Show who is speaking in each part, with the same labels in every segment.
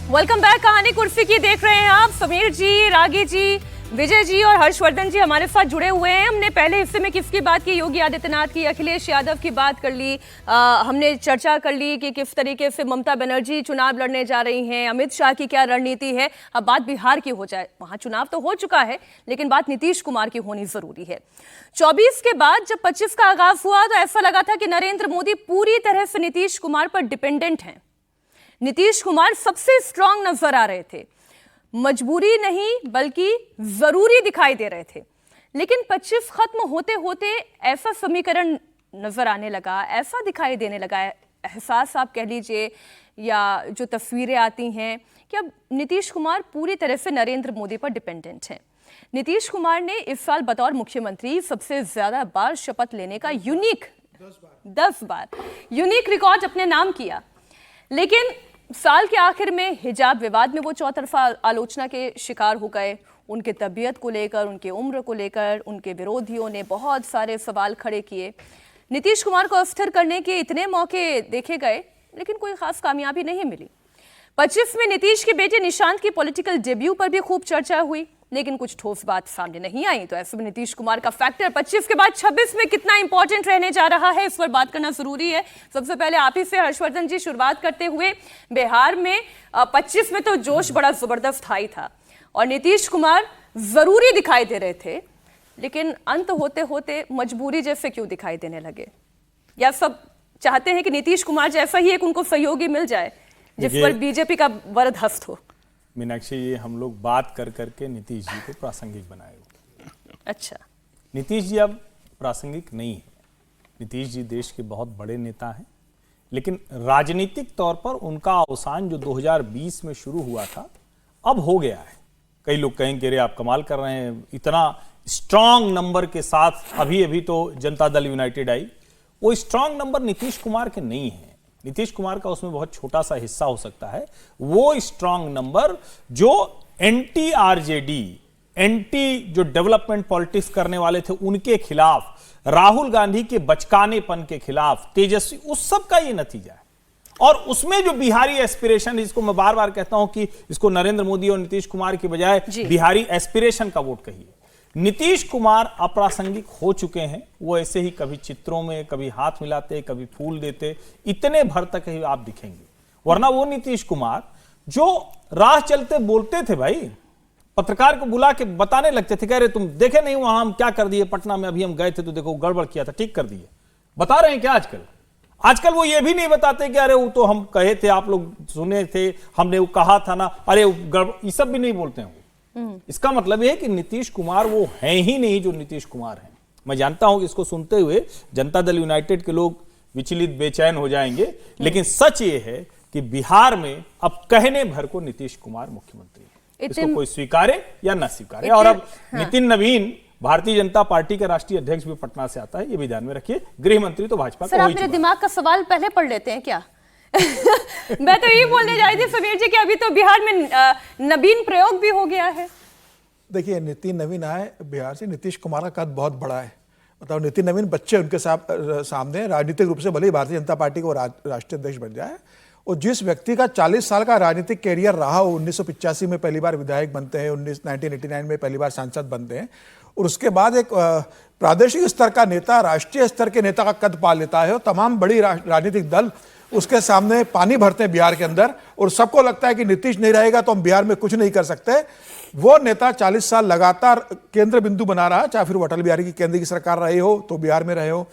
Speaker 1: Welcome back. कहानी कुर्सी की देख रहे हैं आप। समीर जी, रागी जी, विजय जी और हर्षवर्धन जी हमारे साथ जुड़े हुए हैं। हमने पहले हिस्से में किसकी बात की? योगी आदित्यनाथ की, अखिलेश यादव की बात कर ली। हमने चर्चा कर ली कि किस तरीके से ममता बनर्जी चुनाव लड़ने जा रही हैं, अमित शाह की क्या रणनीति है। अब बात बिहार की हो जाए। वहां चुनाव तो हो चुका है, लेकिन बात नीतीश कुमार की होनी जरूरी है। 24 के बाद जब 25 का आगाज हुआ तो ऐसा लगा था कि नरेंद्र मोदी पूरी तरह से नीतीश कुमार पर डिपेंडेंट हैं। नीतीश कुमार सबसे स्ट्रांग नजर आ रहे थे, मजबूरी नहीं बल्कि जरूरी दिखाई दे रहे थे। लेकिन 25 खत्म होते होते ऐसा समीकरण नजर आने लगा, ऐसा दिखाई देने लगा, एहसास आप कह लीजिए या जो तस्वीरें आती हैं कि अब नीतीश कुमार पूरी तरह से नरेंद्र मोदी पर डिपेंडेंट हैं। नीतीश कुमार ने इस साल बतौर मुख्यमंत्री सबसे ज्यादा बार शपथ लेने का 10 बार यूनिक रिकॉर्ड अपने नाम किया। लेकिन साल के आखिर में हिजाब विवाद में वो चौतरफा आलोचना के शिकार हो गए। उनके तबीयत को लेकर, उनके उम्र को लेकर उनके विरोधियों ने बहुत सारे सवाल खड़े किए। नीतीश कुमार को अस्थिर करने के इतने मौके देखे गए, लेकिन कोई खास कामयाबी नहीं मिली। 25 में नीतीश के बेटे निशांत की पॉलिटिकल डेब्यू पर भी खूब चर्चा हुई, लेकिन कुछ ठोस बात सामने नहीं आई। तो ऐसे में नीतीश कुमार का फैक्टर 25 के बाद 26 में कितना इंपॉर्टेंट रहने जा रहा है, इस पर बात करना जरूरी है। सबसे पहले आप ही से हर्षवर्धन जी शुरुआत करते हुए, बिहार में 25 में तो जोश बड़ा जबरदस्त हाई था और नीतीश कुमार जरूरी दिखाई दे रहे थे, लेकिन अंत होते होते मजबूरी जैसे क्यों दिखाई देने लगे? या सब चाहते हैं कि नीतीश कुमार जैसा ही एक उनको सहयोगी मिल जाए जिस पर बीजेपी का वरद हस्त हो?
Speaker 2: मीनाक्षी, ये हम लोग बात कर करके नीतीश जी को प्रासंगिक बनाए।
Speaker 1: अच्छा,
Speaker 2: नीतीश जी अब प्रासंगिक नहीं है। नीतीश जी देश के बहुत बड़े नेता हैं, लेकिन राजनीतिक तौर पर उनका अवसान जो 2020 में शुरू हुआ था अब हो गया है। कई लोग कहेंगे अरे आप कमाल कर रहे हैं, इतना स्ट्रांग नंबर के साथ अभी अभी तो जनता दल यूनाइटेड आई। वो स्ट्रांग नंबर नीतीश कुमार के नहीं है। नीतीश कुमार का उसमें बहुत छोटा सा हिस्सा हो सकता है। वो स्ट्रांग नंबर जो एंटी आरजेडी, एंटी जो डेवलपमेंट पॉलिटिक्स करने वाले थे उनके खिलाफ, राहुल गांधी के बचकानेपन के खिलाफ, तेजस्वी, उस सब का ये नतीजा है। और उसमें जो बिहारी एस्पिरेशन, इसको मैं बार बार कहता हूं कि इसको नरेंद्र मोदी और नीतीश कुमार की बजाय बिहारी एस्पिरेशन का वोट कहिए। नीतीश कुमार अप्रासंगिक हो चुके हैं। वो ऐसे ही कभी चित्रों में कभी हाथ मिलाते, कभी फूल देते, इतने भर तक ही आप दिखेंगे। वरना वो नीतीश कुमार जो राह चलते बोलते थे, भाई पत्रकार को बुला के बताने लगते थे, कह रहे तुम देखे नहीं वहां हम क्या कर दिए, पटना में अभी हम गए थे तो देखो गड़बड़ किया था, ठीक कर दिए। बता रहे हैं क्या आजकल वो ये भी नहीं बताते कि अरे वो तो हम कहे थे, आप लोग सुने थे, हमने वो कहा था ना, अरे ये सब भी नहीं बोलते हैं। इसका मतलब यह है कि नीतीश कुमार वो हैं ही नहीं जो नीतीश कुमार हैं। मैं जानता हूं कि इसको सुनते हुए जनता दल यूनाइटेड के लोग विचलित, बेचैन हो जाएंगे, लेकिन सच ये है कि बिहार में अब कहने भर को नीतीश कुमार मुख्यमंत्री है। इसको कोई स्वीकारे या न स्वीकारे। और अब नितिन नवीन भारतीय जनता पार्टी के राष्ट्रीय अध्यक्ष भी पटना से आता है, ये भी ध्यान में रखिए। गृह मंत्री तो भाजपा का।
Speaker 1: आप मेरे दिमाग का सवाल पहले पढ़ लेते हैं क्या? मैं तो ये बोलने जा रही थी समीर जी कि अभी तो बिहार में नवीन प्रयोग भी हो गया है।
Speaker 3: देखिए, नितिन नवीन आए बिहार से, नीतीश कुमार का कद बहुत बड़ा है। मतलब नितिन नवीन बच्चे उनके सामने, राजनीतिक रूप से भले ही भारतीय जनता पार्टी को राष्ट्रीय अध्यक्ष बन जाए, और जिस व्यक्ति का 40 साल का राजनीतिक कैरियर रहा हो, 1985 में पहली बार विधायक बनते हैं, 1989 में पहली बार सांसद बनते हैं, और उसके बाद एक प्रादेशिक स्तर का नेता, राष्ट्रीय स्तर के नेता का कद पा लेता है, और तमाम बड़ी राजनीतिक दल उसके सामने पानी भरते हैं बिहार के अंदर, और सबको लगता है कि नीतीश नहीं रहेगा तो हम बिहार में कुछ नहीं कर सकते। वो नेता 40 साल लगातार केंद्र बिंदु बना रहा, चाहे फिर अटल बिहारी की केंद्र की सरकार रही हो तो बिहार में रहे हो,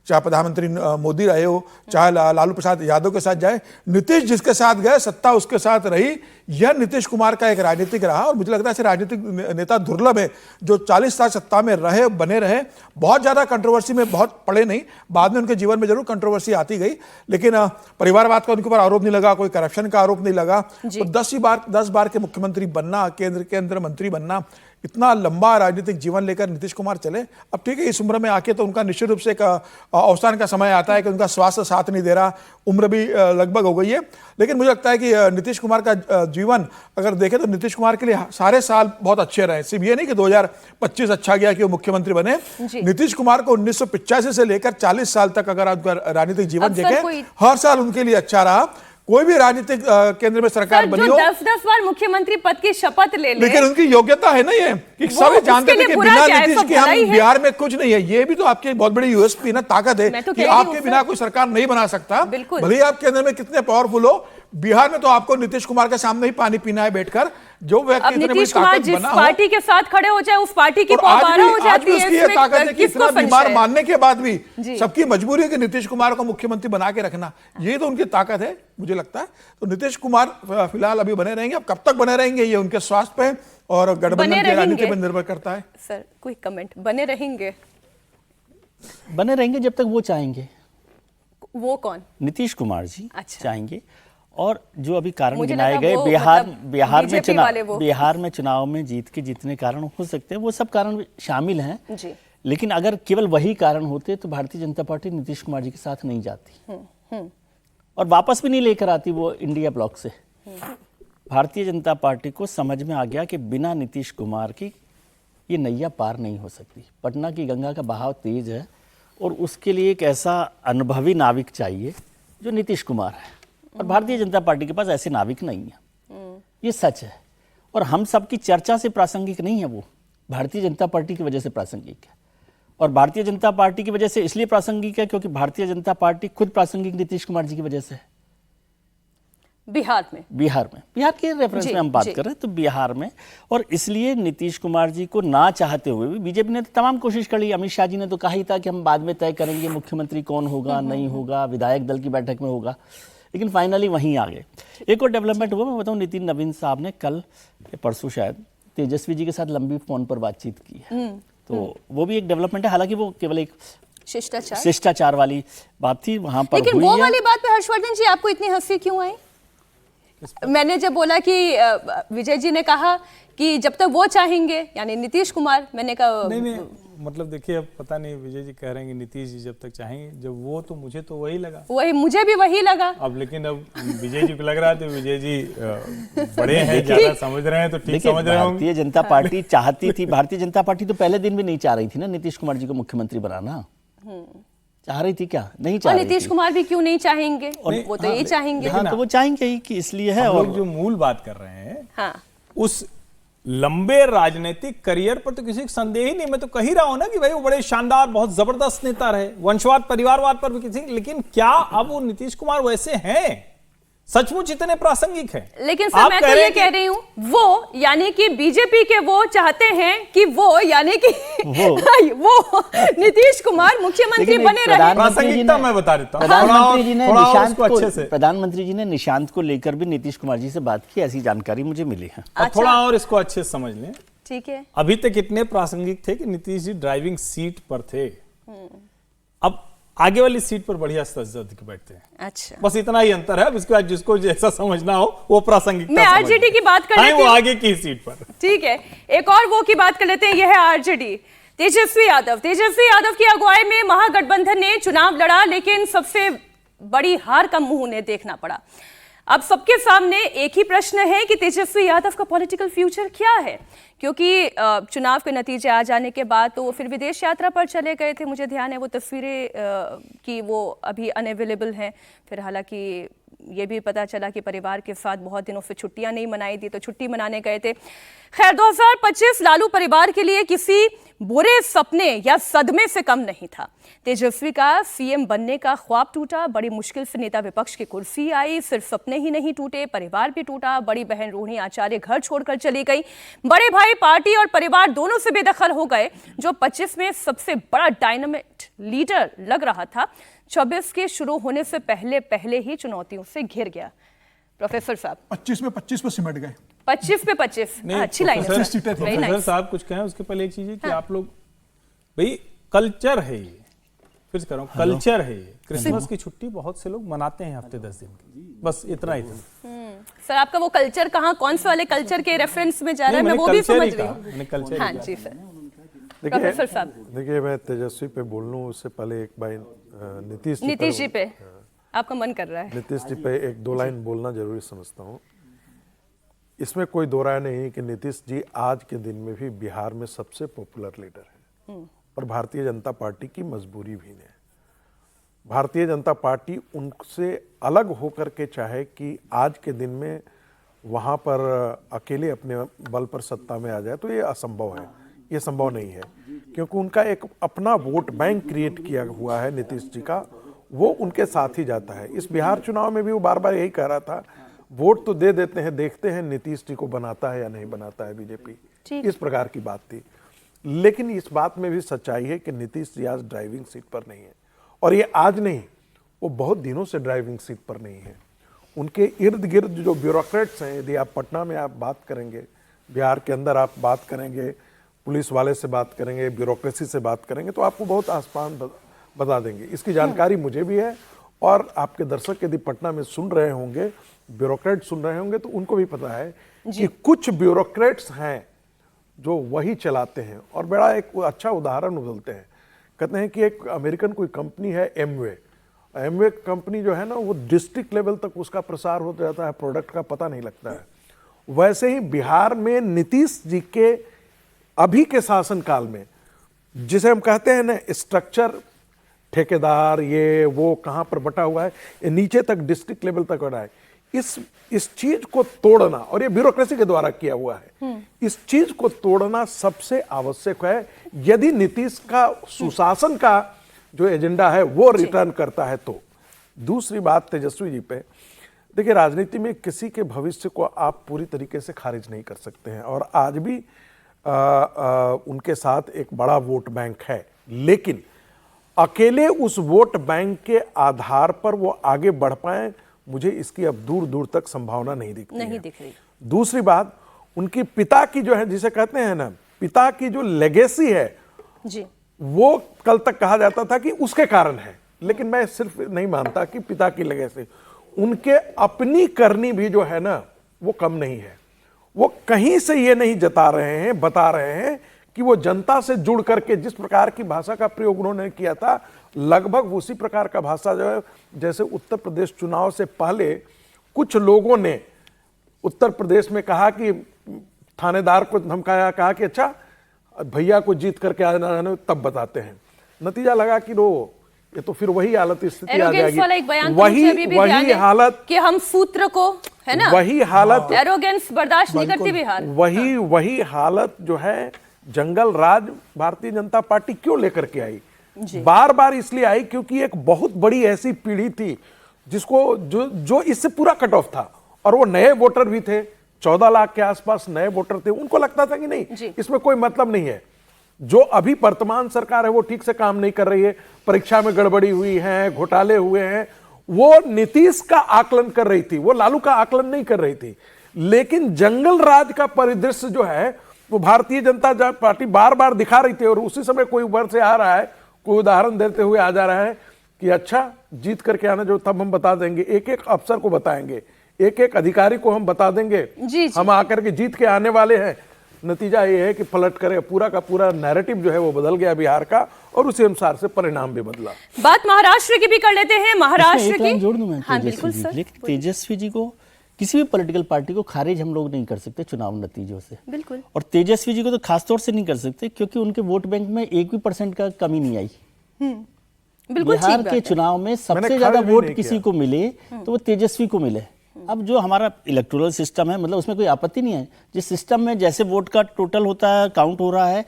Speaker 3: चाहे प्रधानमंत्री मोदी रहे हो, चाहे लालू प्रसाद यादव के साथ जाए, नीतीश जिसके साथ गए सत्ता उसके साथ रही। यह नीतीश कुमार का एक राजनीतिक रहा, और मुझे लगता है ऐसे राजनीतिक नेता दुर्लभ है जो 40 साल सत्ता में रहे, बने रहे। बहुत ज़्यादा कंट्रोवर्सी में बहुत पड़े नहीं, बाद में उनके जीवन में जरूर कंट्रोवर्सी आती गई, लेकिन परिवारवाद का उनके ऊपर आरोप नहीं लगा, कोई करप्शन का आरोप नहीं लगा। 10 बार के मुख्यमंत्री बनना, केंद्र मंत्री बनना, इतना लंबा राजनीतिक जीवन लेकर नीतीश कुमार चले। अब ठीक है, इस उम्र में आके तो उनका निश्चित रूप से एक अवसान का समय आता है कि उनका स्वास्थ्य साथ नहीं दे रहा, उम्र भी लगभग हो गई है। लेकिन मुझे लगता है कि नीतीश कुमार का जीवन अगर देखें तो नीतीश कुमार के लिए सारे साल बहुत अच्छे रहे। सिर्फ ये नहीं कि 2025 अच्छा गया कि वो मुख्यमंत्री बने। नीतीश कुमार को 1985 से लेकर 40 साल तक अगर आप राजनीतिक जीवन देखें, हर साल उनके लिए अच्छा रहा। कोई भी राजनीतिक केंद्र में सरकार
Speaker 1: सर,
Speaker 3: बनी
Speaker 1: जो
Speaker 3: हो,
Speaker 1: 10-10 बार मुख्यमंत्री पद की शपथ ले ले,
Speaker 3: लेकिन उनकी योग्यता है ना ये कि
Speaker 1: वो
Speaker 3: सभी जानते
Speaker 1: उसके
Speaker 3: थे
Speaker 1: लिए
Speaker 3: कि
Speaker 1: बुरा
Speaker 3: बिना
Speaker 1: क्या है?
Speaker 3: नीतीश
Speaker 1: सब
Speaker 3: के हम
Speaker 1: भलाई है।
Speaker 3: बिहार में कुछ नहीं है। ये भी तो आपकी बहुत बड़ी यूएसपी ना, ताकत है
Speaker 1: मैं तो
Speaker 3: कि
Speaker 1: कह रही
Speaker 3: आपके
Speaker 1: हूं,
Speaker 3: बिना
Speaker 1: सर।
Speaker 3: कोई सरकार नहीं बना सकता।
Speaker 1: बिल्कुल।
Speaker 3: भले ही आप केंद्र में कितने पावरफुल हो, बिहार में तो आपको नीतीश कुमार के सामने ही पानी पीना है बैठकर। जो व्यक्ति
Speaker 1: अब
Speaker 3: इतने बड़ी
Speaker 1: नीतीश कुमार
Speaker 3: ताकत
Speaker 1: जिस
Speaker 3: बना हो,
Speaker 1: पार्टी के साथ खड़े हो जाए उस पार्टी की
Speaker 3: और
Speaker 1: पॉवर बारह हो
Speaker 3: आज
Speaker 1: जाती
Speaker 3: भी
Speaker 1: है।
Speaker 3: उसकी ये
Speaker 1: इसमें
Speaker 3: ताकत है कि
Speaker 1: किसको
Speaker 3: इतना बीमार
Speaker 1: संशय है?
Speaker 3: मानने के बाद भी
Speaker 1: जी।
Speaker 3: सबकी मजबूरी है कि नीतीश कुमार को मुख्यमंत्री बना के रखना, ये तो उनकी ताकत है मुझे लगता है। तो नीतीश कुमार फिलहाल अभी बने रहेंगे। अब कब तक बने रहेंगे ये उनके स्वास्थ्य पे और गठबंधन की राजनीति पर निर्भर करता है।
Speaker 1: सर कोई कमेंट, बने रहेंगे?
Speaker 4: बने रहेंगे जब तक वो चाहेंगे।
Speaker 1: वो कौन?
Speaker 4: नीतीश कुमार जी
Speaker 1: अच्छा।
Speaker 4: चाहेंगे। और जो अभी कारण
Speaker 1: मुझे
Speaker 4: गिनाए
Speaker 1: लगा
Speaker 4: गए
Speaker 1: वो
Speaker 4: बिहार
Speaker 1: मतलब
Speaker 4: बिहार में
Speaker 1: बीजेपी वाले वो।
Speaker 4: बिहार में चुनाव में जीत के जितने कारण हो सकते हैं वो सब कारण शामिल हैं।
Speaker 1: जी।
Speaker 4: लेकिन अगर केवल वही कारण होते तो भारतीय जनता पार्टी नीतीश कुमार जी के साथ नहीं जाती और वापस भी नहीं लेकर आती वो इंडिया ब्लॉक से। भारतीय जनता पार्टी को समझ में आ गया कि बिना नीतीश कुमार की ये नैया पार नहीं हो सकती। पटना की गंगा का बहाव तेज है और उसके लिए एक ऐसा अनुभवी नाविक चाहिए जो नीतीश कुमार है, और भारतीय जनता पार्टी के पास ऐसे नाविक नहीं है। ये सच है और हम सबकी चर्चा से प्रासंगिक नहीं है, वो भारतीय जनता पार्टी की वजह से प्रासंगिक है। और भारतीय जनता पार्टी की वजह से इसलिए प्रासंगिक है क्योंकि भारतीय जनता पार्टी खुद प्रासंगिक नीतीश कुमार जी की वजह से है।
Speaker 1: बिहार में
Speaker 4: बिहार के रेफरेंस
Speaker 1: जी,
Speaker 4: में हम बात
Speaker 1: जी।
Speaker 4: कर रहे हैं तो बिहार में, और इसलिए नीतीश कुमार जी को ना चाहते हुए भी बीजेपी ने तो तमाम कोशिश कर ली। अमित शाह जी ने तो कहा ही था कि हम बाद में तय करेंगे मुख्यमंत्री कौन होगा नहीं होगा, विधायक दल की बैठक में होगा, लेकिन फाइनली वहीं आ गए। एक और डेवलपमेंट हुआ, मैं बताऊं, नितिन नवीन साहब ने कल परसों शायद तेजस्वी जी के साथ लंबी फोन पर बातचीत की है, तो वो भी एक डेवलपमेंट है। हालांकि वो केवल एक शिष्टाचार वाली बात थी वहां पर
Speaker 1: लेकिन
Speaker 4: हुई
Speaker 1: वो
Speaker 4: है।
Speaker 1: वाली बात पे हर्षवर्धन जी आपको इतनी हंसी क्यों आई? मैंने जब बोला कि विजय जी ने कहा कि जब तक वो चाहेंगे, यानी नीतीश कुमार, मैंने कहा
Speaker 2: नहीं मतलब देखिए, अब पता नहीं विजय जी कह रहे हैं कि नीतीश जी जब तक चाहेंगे, जब वो, तो मुझे तो वही लगा।
Speaker 1: वही, मुझे भी वही लगा।
Speaker 2: अब लेकिन अब विजय जी को लग रहा है तो विजय जी बड़े हैं, ज्यादा समझ रहे हैं, तो ठीक समझ रहे होंगे।
Speaker 4: भारतीय जनता पार्टी चाहती थी, भारतीय जनता पार्टी तो पहले दिन भी नहीं चाह रही थी ना नीतीश कुमार जी को मुख्यमंत्री बनाना। चाह रही थी क्या? नहीं चाह
Speaker 1: और
Speaker 4: रही
Speaker 1: नीतीश
Speaker 4: थी।
Speaker 1: कुमार भी क्यों नहीं चाहेंगे?
Speaker 2: नहीं,
Speaker 1: वो तो
Speaker 2: हाँ,
Speaker 1: यही चाहेंगे।
Speaker 4: हाँ, तो वो चाहेंगे ही कि इसलिए है।
Speaker 2: हम
Speaker 4: और
Speaker 2: लोग जो मूल बात कर रहे हैं,
Speaker 1: हाँ,
Speaker 2: उस लंबे राजनीतिक करियर पर तो किसी को संदेह ही नहीं। मैं तो कह ही रहा हूं ना कि भाई वो बड़े शानदार, बहुत जबरदस्त नेता रहे, वंशवाद परिवारवाद पर भी किसी, लेकिन क्या अब वो नीतीश कुमार वैसे हैं? सचमुच इतने प्रासंगिक है?
Speaker 1: लेकिन सर मैं तो ये कह रही हूँ, वो यानी कि बीजेपी के वो चाहते हैं कि वो यानी कि वो नीतीश कुमार मुख्यमंत्री बने रहे।
Speaker 2: प्रासंगिकता मैं बता देता हूँ।
Speaker 4: प्रधानमंत्री जी ने निशांत को लेकर भी नीतीश कुमार जी से बात की, ऐसी जानकारी मुझे मिली है।
Speaker 2: अब थोड़ा और इसको अच्छे से समझ लें।
Speaker 1: ठीक है।
Speaker 2: अभी तक इतने प्रासंगिक थे कि नीतीश जी ड्राइविंग सीट पर थे, अब आगे वाली सीट पर बढ़िया सज के बैठते हैं।
Speaker 1: अच्छा,
Speaker 2: बस इतना ही अंतर है। अब इसके बाद जिसको जैसा समझना हो वो प्रासंगिकता
Speaker 1: मैं आरजेडी की बात कर लेती
Speaker 2: वो
Speaker 1: हूँ।
Speaker 2: आगे की सीट पर।
Speaker 1: ठीक है, एक और वो की बात कर लेते हैं, यह है आरजेडी। तेजस्वी यादव की अगुवाई में महागठबंधन ने चुनाव लड़ा, लेकिन सबसे बड़ी हार का मुंह उन्हें देखना पड़ा। अब सबके सामने एक ही प्रश्न है कि तेजस्वी यादव का पॉलिटिकल फ्यूचर क्या है, क्योंकि चुनाव के नतीजे आ जाने के बाद तो वो फिर विदेश यात्रा पर चले गए थे। मुझे ध्यान है वो तस्वीरें कि वो अभी अनअवेलेबल हैं। फिर हालांकि ये भी पता चला कि परिवार के साथ बहुत दिनों से छुट्टियां नहीं मनाई थी, तो छुट्टी मनाने गए थे। खैर, 2025 लालू परिवार के लिए किसी बुरे सपने या सदमे से कम नहीं था। तेजस्वी का सीएम बनने का ख्वाब टूटा, बड़ी मुश्किल से नेता विपक्ष की कुर्सी आई। सिर्फ सपने ही नहीं टूटे, परिवार भी टूटा। बड़ी बहन रोहिणी आचार्य घर छोड़कर चली गई। बड़े भाई पार्टी और परिवार दोनों से बेदखल हो गए। जो 25 में सबसे बड़ा डायनामिक लीडर लग रहा था, 24 के शुरू होने से पहले ही चुनौतियों से घिर गया। प्रोफेसर साहब,
Speaker 3: 25 में 25 पे सिमट गए।
Speaker 1: 25 पे 25, अच्छी लाइन है।
Speaker 2: प्रोफेसर साहब कुछ कहें उसके पहले एक चीज है कि आप लोग, भाई कल्चर है ये, फिर कह रहा हूं कल्चर है ये। क्रिसमस की छुट्टी बहुत से लोग मनाते हैं हफ्ते 10 दिन की, बस इतना ही था।
Speaker 1: सर आपका वो कल्चर कहाँ, कौन से वाले कल्चर के रेफरेंस में जा रहा है, मैं वो भी समझ रही हूँ। हाँ जी सर। प्रोफेसर साहब,
Speaker 5: देखिए, मैं तेजस्वी पे बोल लूँ उससे पहले एक बार
Speaker 1: नीतीश जी पे आपका मन कर रहा है।
Speaker 5: नीतीश जी पे एक दो लाइन बोलना जरूरी समझता हूँ। इसमें कोई दो राय नहीं है कि नीतीश जी आज के दिन में भी बिहार में सबसे पॉपुलर लीडर है और भारतीय जनता पार्टी की मजबूरी भी है। भारतीय जनता पार्टी उनसे अलग होकर के चाहे कि आज के दिन में वहाँ पर अकेले अपने बल पर सत्ता में आ जाए, तो ये असंभव है, ये संभव नहीं है, क्योंकि उनका एक अपना वोट बैंक क्रिएट किया हुआ है नीतीश जी का, वो उनके साथ ही जाता है। इस बिहार चुनाव में भी वो बार बार यही कह रहा था, वोट तो दे देते हैं, देखते हैं नीतीश जी को बनाता है या नहीं बनाता है बीजेपी, इस प्रकार की बात थी। लेकिन इस बात में भी सच्चाई है कि नीतीश जी आज ड्राइविंग सीट पर नहीं है, और ये आज नहीं, वो बहुत दिनों से ड्राइविंग सीट पर नहीं है। उनके इर्द गिर्द जो ब्यूरोक्रेट्स हैं, यदि आप पटना में आप बात करेंगे, बिहार के अंदर आप बात करेंगे, पुलिस वाले से बात करेंगे, ब्यूरोक्रेसी से बात करेंगे, तो आपको बहुत आसान बता देंगे। इसकी जानकारी मुझे भी है, और आपके दर्शक यदि पटना में सुन रहे होंगे, ब्यूरोक्रेट सुन रहे होंगे, तो उनको भी पता है कि कुछ ब्यूरोक्रेट्स हैं जो वही चलाते हैं। और बड़ा एक अच्छा उदाहरण बदलते हैं। कहते हैं कि एक अमेरिकन कोई कंपनी है एमवे कंपनी जो है ना, वो डिस्ट्रिक्ट लेवल तक उसका प्रसार हो जाता है, प्रोडक्ट का पता नहीं लगता है। वैसे ही बिहार में नीतीश जी के अभी के शासनकाल में, जिसे हम कहते हैं ना स्ट्रक्चर, ठेकेदार ये वो कहाँ पर बटा हुआ है, ये नीचे तक डिस्ट्रिक्ट लेवल तक बटा है। इस चीज को तोड़ना, और ये ब्यूरोक्रेसी के द्वारा किया हुआ है, इस चीज को तोड़ना सबसे आवश्यक है यदि नीतीश का सुशासन का जो एजेंडा है वो रिटर्न करता है। तो दूसरी बात तेजस्वी जी पे, देखिए राजनीति में किसी के भविष्य को आप पूरी तरीके से खारिज नहीं कर सकते हैं, और आज भी उनके साथ एक बड़ा वोट बैंक है, लेकिन अकेले उस वोट बैंक के आधार पर वो आगे बढ़ पाए, मुझे इसकी अब दूर दूर तक संभावना नहीं दिख रही। दूसरी बात, उनके पिता की जो है, जिसे कहते हैं ना, पिता की जो लेगेसी है
Speaker 1: जी,
Speaker 5: वो कल तक कहा जाता था कि उसके कारण है, लेकिन मैं सिर्फ नहीं मानता कि पिता की लेगेसी, उनके अपनी करनी भी जो है ना वो कम नहीं है। वो कहीं से ये नहीं जता रहे हैं, बता रहे हैं कि वो जनता से जुड़ करके जिस प्रकार की भाषा का प्रयोग उन्होंने किया था, लगभग उसी प्रकार का भाषा जो है, जैसे उत्तर प्रदेश चुनाव से पहले कुछ लोगों ने उत्तर प्रदेश में कहा कि थानेदार को धमकाया, कहा कि अच्छा भैया को जीत करके आना तब बताते हैं। नतीजा लगा कि रो ये तो फिर वही हालत स्थिति आ जाएगी, वही हालत
Speaker 1: कि हम सूत्र को, है ना, वही
Speaker 5: हालत,
Speaker 1: एरोगेंस बर्दाश्त नहीं करती बिहार,
Speaker 5: वही हालत जो है जंगल राज भारतीय जनता पार्टी क्यों लेकर के आई, बार बार इसलिए आई क्योंकि एक बहुत बड़ी ऐसी पीढ़ी थी जिसको जो इससे पूरा कट ऑफ था, और वो नए वोटर भी थे, 14 लाख के आसपास नए वोटर थे। उनको लगता था कि नहीं, इसमें कोई मतलब नहीं है, जो अभी वर्तमान सरकार है वो ठीक से काम नहीं कर रही है, परीक्षा में गड़बड़ी हुई है, घोटाले हुए हैं, वो नीतीश का आकलन कर रही थी, वो लालू का आकलन नहीं कर रही थी। लेकिन जंगल राज का परिदृश्य जो है वो भारतीय जनता पार्टी बार बार दिखा रही थी, और उसी समय कोई ऊपर से आ रहा है, कोई उदाहरण देते हुए आ जा रहा है कि अच्छा जीत करके आना, जो तब हम बता देंगे, एक एक अफसर को बताएंगे, एक एक अधिकारी को हम बता देंगे, हम आकर के जीत के आने वाले हैं। नतीजा ये है कि पलट करे पूरा का पूरा नैरेटिव जो है वो बदल गया बिहार का, और उसी अनुसार से परिणाम भी बदला।
Speaker 1: बात महाराष्ट्र की भी कर लेते हैं। महाराष्ट्र की
Speaker 4: जोड़ दूं मैं,
Speaker 1: हाँ, बिल्कुल सर।
Speaker 4: तेजस्वी जी को, किसी भी पॉलिटिकल पार्टी को खारिज हम लोग नहीं कर सकते चुनाव नतीजों से,
Speaker 1: बिल्कुल,
Speaker 4: और तेजस्वी जी को तो खासतौर से नहीं कर सकते क्योंकि उनके वोट बैंक में 1% का कमी नहीं आई।
Speaker 1: बिल्कुल
Speaker 4: बिहार के चुनाव में सबसे ज्यादा वोट किसी को मिले तो वो तेजस्वी को मिले। अब जो हमारा इलेक्टोरल सिस्टम है, मतलब उसमें कोई आपत्ति नहीं है, जिस सिस्टम में जैसे वोट का टोटल होता है, काउंट हो रहा है,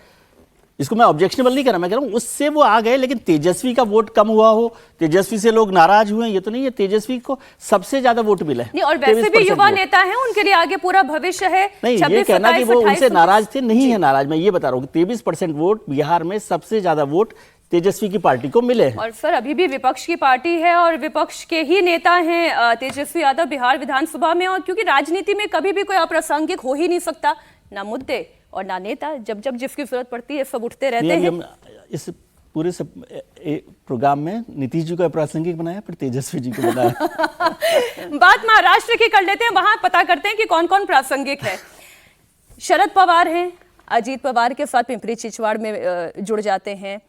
Speaker 4: इसको मैं ऑब्जेक्शनेबल नहीं कर रहा, मैं कह रहा हूं उससे वो आ गए, लेकिन तेजस्वी का वोट कम हुआ हो, तेजस्वी से लोग नाराज हुए, ये तो नहीं है। तेजस्वी को सबसे ज्यादा वोट मिला है,
Speaker 1: और वैसे भी युवा नेता हैं, उनके लिए आगे पूरा भविष्य है।
Speaker 4: नहीं, ये कहना कि वो उनसे नाराज थे, नहीं है नाराज, मैं ये बता रहा हूँ 23% वोट बिहार में सबसे ज्यादा वोट तेजस्वी की पार्टी को मिले हैं।
Speaker 1: और सर अभी भी विपक्ष की पार्टी है और विपक्ष के ही नेता हैं तेजस्वी यादव बिहार विधानसभा में, और क्योंकि राजनीति में कभी भी कोई अप्रासंगिक हो ही नहीं सकता, ना मुद्दे और ना नेता, जब जब जिसकी जरूरत पड़ती है सब उठते रहते हैं।
Speaker 4: हम इस पूरे प्रोग्राम में नीतीश जी को अप्रासंगिक बनाया, फिर तेजस्वी जी को बनाया।
Speaker 1: बात महाराष्ट्र की कर लेते हैं, वहां पता करते हैं कि कौन कौन प्रासंगिक है। शरद पवार हैं, अजीत पवार के साथ पिंपरी चिंचवड़ में जुड़ जाते हैं।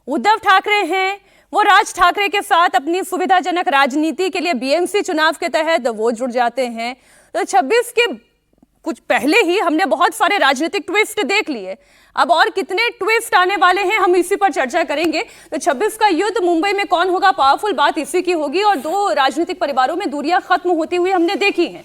Speaker 1: उद्धव ठाकरे हैं, वो राज ठाकरे के साथ अपनी सुविधाजनक राजनीति के लिए बीएमसी चुनाव के तहत वो जुड़ जाते हैं। तो 26 के कुछ पहले ही हमने बहुत सारे राजनीतिक ट्विस्ट देख लिए, अब और कितने ट्विस्ट आने वाले हैं हम इसी पर चर्चा करेंगे। तो 26 का युद्ध, मुंबई में कौन होगा पावरफुल, बात इसी की होगी और दो राजनीतिक परिवारों में दूरियां खत्म होती हुई हमने देखी हैं।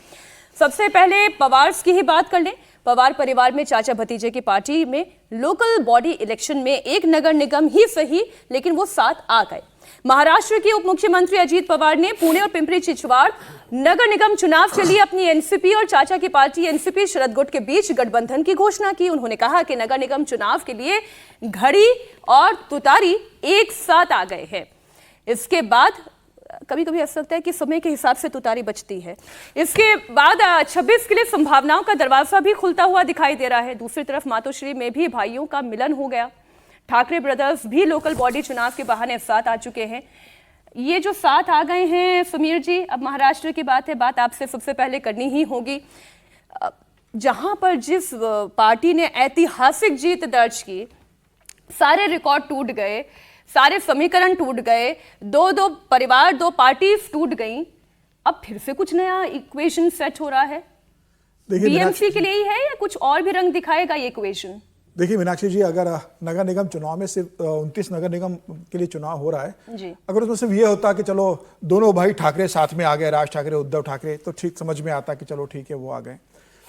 Speaker 1: सबसे पहले पवार की ही बात कर लें। पवार परिवार में चाचा भतीजे की पार्टी में लोकल बॉडी इलेक्शन में एक नगर निगम ही सही लेकिन वो साथ आ गए। महाराष्ट्र के उप मुख्यमंत्री अजीत पवार ने पुणे और पिंपरी चिंचवड नगर निगम चुनाव के लिए अपनी एनसीपी और चाचा की पार्टी एनसीपी शरद गुट के बीच गठबंधन की घोषणा की। उन्होंने कहा कि नगर निगम चुनाव के लिए घड़ी और तुतारी एक साथ आ गए हैं। इसके बाद कभी कभी ऐसा लगता है कि समय के हिसाब से तुतारी बचती है। इसके बाद 26 के लिए संभावनाओं का दरवाजा भी खुलता हुआ दिखाई दे रहा है। दूसरी तरफ मातोश्री में भी भाइयों का मिलन हो गया। ठाकरे ब्रदर्स भी लोकल बॉडी चुनाव के बहाने साथ आ चुके हैं। ये जो साथ आ गए हैं समीर जी, अब महाराष्ट्र की बात है, बात आपसे सबसे पहले करनी ही होगी। जहां पर जिस पार्टी ने ऐतिहासिक जीत दर्ज की, सारे रिकॉर्ड टूट गए, सारे समीकरण टूट गए, दो परिवार, दो पार्टीज टूट गई, अब फिर से कुछ नया इक्वेशन सेट हो रहा है। बीएमसी के लिए ही है या कुछ और भी रंग दिखाएगा ये इक्वेशन?
Speaker 3: देखिए मीनाक्षी जी, अगर नगर निगम चुनाव में सिर्फ 29 नगर निगम के लिए चुनाव हो रहा है
Speaker 1: जी।
Speaker 3: अगर उसमें सिर्फ ये होता कि चलो दोनों भाई ठाकरे साथ में आ गए, राज ठाकरे उद्धव ठाकरे, तो ठीक समझ में आता कि चलो ठीक है वो आ गए।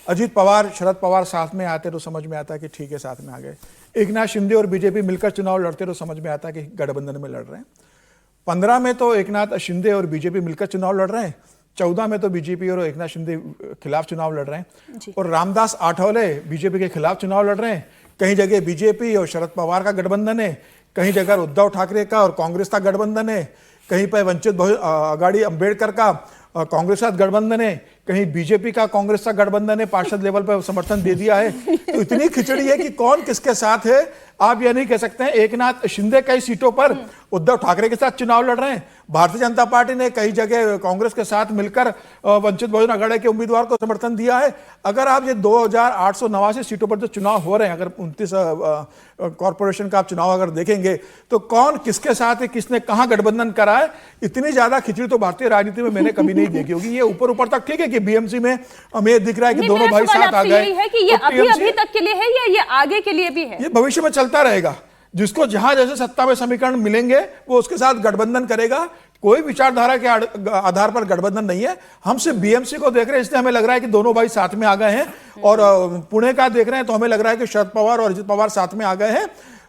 Speaker 3: अजीत पवार शरद पवार साथ में आते तो समझ में आता कि ठीक है साथ में आ गए। एकनाथ शिंदे और बीजेपी मिलकर चुनाव लड़ते तो समझ में आता कि गठबंधन में लड़ रहे हैं। 15 में तो एकनाथ शिंदे और बीजेपी मिलकर चुनाव लड़ रहे हैं, 14 में तो बीजेपी और एकनाथ शिंदे खिलाफ चुनाव लड़ रहे हैं, और रामदास आठवले बीजेपी के खिलाफ चुनाव लड़ रहे हैं। कहीं जगह बीजेपी और शरद पवार का गठबंधन है, कहीं जगह उद्धव ठाकरे का और कांग्रेस का गठबंधन है, कहीं पर वंचित बहुजन आघाड़ी अंबेडकर का कांग्रेस का गठबंधन है, कहीं बीजेपी का कांग्रेस का गठबंधन है, पार्षद लेवल पर समर्थन दे दिया है। तो इतनी खिचड़ी है कि कौन किसके साथ है आप यह नहीं कह सकते हैं। एकनाथ शिंदे कई सीटों पर उद्धव ठाकरे के साथ चुनाव लड़ रहे हैं। भारतीय जनता पार्टी ने कई जगह कांग्रेस के साथ मिलकर वंचित बहुजन आघाड़ी के उम्मीदवार को समर्थन दिया है। अगर आप ये 2889 सीटों पर जो चुनाव हो रहे हैं, अगर 29 कॉर्पोरेशन का आप चुनाव अगर देखेंगे तो कौन किसके साथ है, किसने कहां गठबंधन करा है, इतनी ज्यादा खिचड़ी तो भारतीय राजनीति में मैंने कभी नहीं देखी होगी। ये ऊपर ऊपर तक ठीक है कि बीएमसी में हमें दिख रहा है कि दोनों भाई साथ आ गए,
Speaker 1: है कि ये अभी तक के लिए है या ये आगे के लिए भी है?
Speaker 3: ये भविष्य में चलता रहेगा। जिसको जहां जैसे सत्ता में समीकरण मिलेंगे वो उसके साथ गठबंधन करेगा। कोई विचारधारा के आधार पर गठबंधन नहीं है। हम सिर्फ बीएमसी को देख रहे हैं, इसलिए हमें लग रहा है कि दोनों भाई साथ में आ गए हैं। और पुणे का देख रहे हैं तो हमें लग रहा है कि शरद पवार और अजीत पवार साथ में आ गए हैं।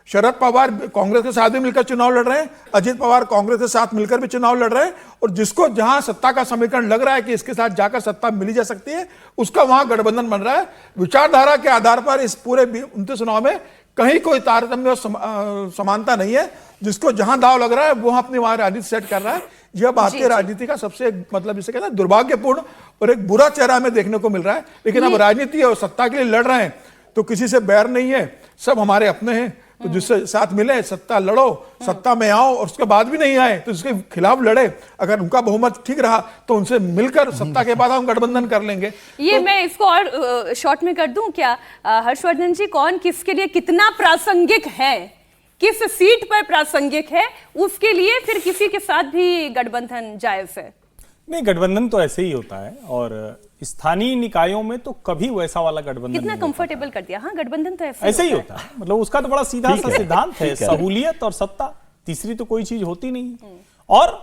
Speaker 3: शरद पवार कांग्रेस के साथ भी मिलकर चुनाव लड़ रहे हैं, अजीत पवार कांग्रेस के साथ मिलकर भी चुनाव लड़ रहे हैं। और जिसको जहां सत्ता का समीकरण लग रहा है कि इसके साथ जाकर सत्ता मिली जा सकती है, उसका वहां गठबंधन बन रहा है। विचारधारा के आधार पर इस पूरे 29 चुनाव में कहीं कोई तारतम्य और समानता नहीं है। जिसको जहां दाव लग रहा है वो अपनी वहां राजनीति सेट कर रहा है। यह भारतीय राजनीति का सबसे मतलब जिसे कहते हैं दुर्भाग्यपूर्ण और एक बुरा चेहरा हमें देखने को मिल रहा है। लेकिन अब राजनीति और सत्ता के लिए लड़ रहे हैं तो किसी से बैर नहीं है, सब हमारे अपने हैं। तो जिससे साथ मिले, सत्ता लड़ो, सत्ता में आओ, और उसके बाद भी नहीं आए तो उसके खिलाफ लड़े। अगर उनका बहुमत ठीक रहा तो उनसे मिलकर सत्ता के बाद हम गठबंधन कर लेंगे।
Speaker 1: ये तो मैं इसको और शॉर्ट में कर दूं क्या हर्षवर्धन जी? कौन किसके लिए कितना प्रासंगिक है, किस सीट पर प्रासंगिक है, उसके लिए फिर किसी के साथ भी गठबंधन जायज है?
Speaker 2: नहीं, गठबंधन तो ऐसे ही होता है और स्थानीय निकायों में तो कभी वैसा वाला गठबंधन
Speaker 1: कितना कंफर्टेबल कर दिया। हाँ, गठबंधन तो
Speaker 2: ऐसे ही होता है। मतलब उसका तो बड़ा सीधा सा सिद्धांत है, सहूलियत और सत्ता, तीसरी तो कोई चीज होती नहीं। और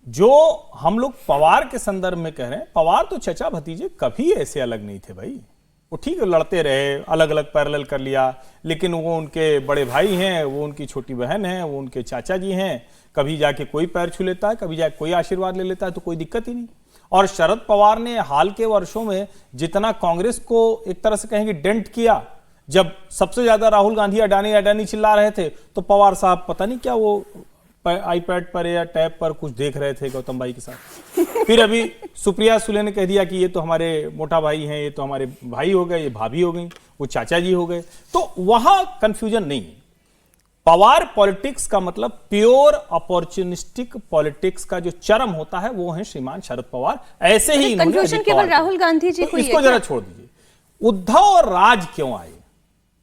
Speaker 2: जो हम लोग पवार के संदर्भ में कह रहे हैं, पवार तो चचा भतीजे कभी ऐसे अलग नहीं थे भाई। वो ठीक लड़ते रहे, अलग अलग पैरेलल कर लिया, लेकिन वो उनके बड़े भाई हैं, वो उनकी छोटी बहन है, वो उनके चाचा जी हैं। कभी जाके कोई पैर छू लेता है, कभी जाके कोई आशीर्वाद ले लेता है, तो कोई दिक्कत ही नहीं। और शरद पवार ने हाल के वर्षों में जितना कांग्रेस को एक तरह से कहेंगे डेंट किया, जब सबसे ज्यादा राहुल गांधी अडानी अडानी चिल्ला रहे थे तो पवार साहब पता नहीं क्या वो आईपैड पर या टैब पर कुछ देख रहे थे गौतम भाई के साथ। फिर अभी सुप्रिया सुले ने कह दिया कि ये तो हमारे मोटा भाई हैं, ये तो हमारे भाई हो गए, ये भाभी हो गई, वो चाचा जी हो गए। तो वहां कंफ्यूजन नहीं है। पवार पॉलिटिक्स का मतलब प्योर अपॉर्चुनिस्टिक पॉलिटिक्स का जो चरम होता है वो है श्रीमान शरद पवार। ऐसे ही
Speaker 1: कंफ्यूजन केवल राहुल गांधी जी को ही है।
Speaker 2: इसको जरा छोड़ दीजिए। उद्धव और राज क्यों आए?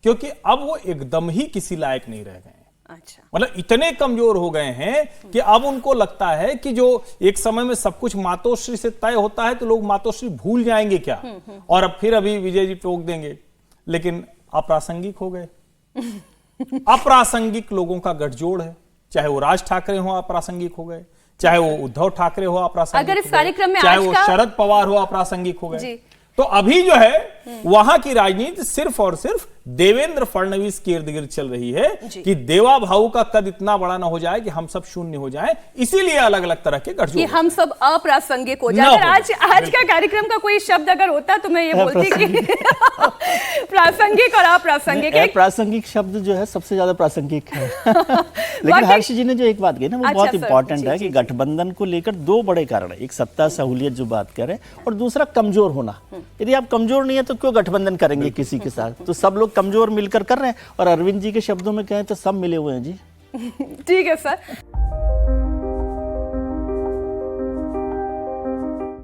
Speaker 2: क्योंकि अब वो एकदम ही किसी लायक नहीं रह गए।
Speaker 1: अच्छा,
Speaker 2: मतलब इतने कमजोर हो गए हैं कि अब उनको लगता है कि जो एक समय में सब कुछ मातोश्री से तय होता है तो लोग मातोश्री भूल जाएंगे क्या, और अब फिर अभी विजय जी टोक देंगे, लेकिन अप्रासंगिक हो गए। अप्रासंगिक लोगों का गठजोड़ है, चाहे वो राज ठाकरे हो अप्रासंगिक हो गए, चाहे वो उद्धव ठाकरे हो अप्रासंगिक
Speaker 1: अगर इस
Speaker 2: हो गए,
Speaker 1: कार्यक्रम में
Speaker 2: चाहे
Speaker 1: आज
Speaker 2: वो
Speaker 1: का-
Speaker 2: शरद पवार हो अप्रासंगिक हो गए।
Speaker 1: जी।
Speaker 2: तो अभी जो है वहां की राजनीति सिर्फ और सिर्फ देवेंद्र फडणवीस की इर्द गिर्द चल रही है
Speaker 1: जी।
Speaker 2: कि देवा भाऊ का कद इतना बड़ा ना हो जाए कि हम सब शून्य हो जाएं, इसीलिए अलग अलग तरह के
Speaker 1: कि
Speaker 2: गठजोड़।
Speaker 1: हम सब अप्रासंगिक हो
Speaker 2: ना
Speaker 1: जाए। अगर
Speaker 2: हो।
Speaker 1: आज का कार्यक्रम का कोई शब्द अगर होता तो मैं ये बोलती कि प्रासंगिक और अप्रासंगिक एक
Speaker 4: प्रासंगिक शब्द जो है सबसे ज्यादा प्रासंगिक है। लेकिन
Speaker 1: वाकई-
Speaker 4: हर्ष जी ने जो एक बात कही ना वो
Speaker 1: अच्छा
Speaker 4: बहुत
Speaker 1: सर,
Speaker 4: इंपॉर्टेंट
Speaker 1: जी,
Speaker 4: है
Speaker 1: जी,
Speaker 4: कि
Speaker 1: जी।
Speaker 4: गठबंधन को लेकर दो बड़े कारण है, एक सत्ता सहूलियत जो बात कर रहे हैं और दूसरा कमजोर होना। यदि आप कमजोर नहीं है तो क्यों गठबंधन करेंगे किसी के साथ? तो सब लोग कमजोर मिलकर कर रहे हैं, और अरविंद जी के शब्दों में कहें तो सब मिले हुए हैं जी।
Speaker 1: ठीक है सर।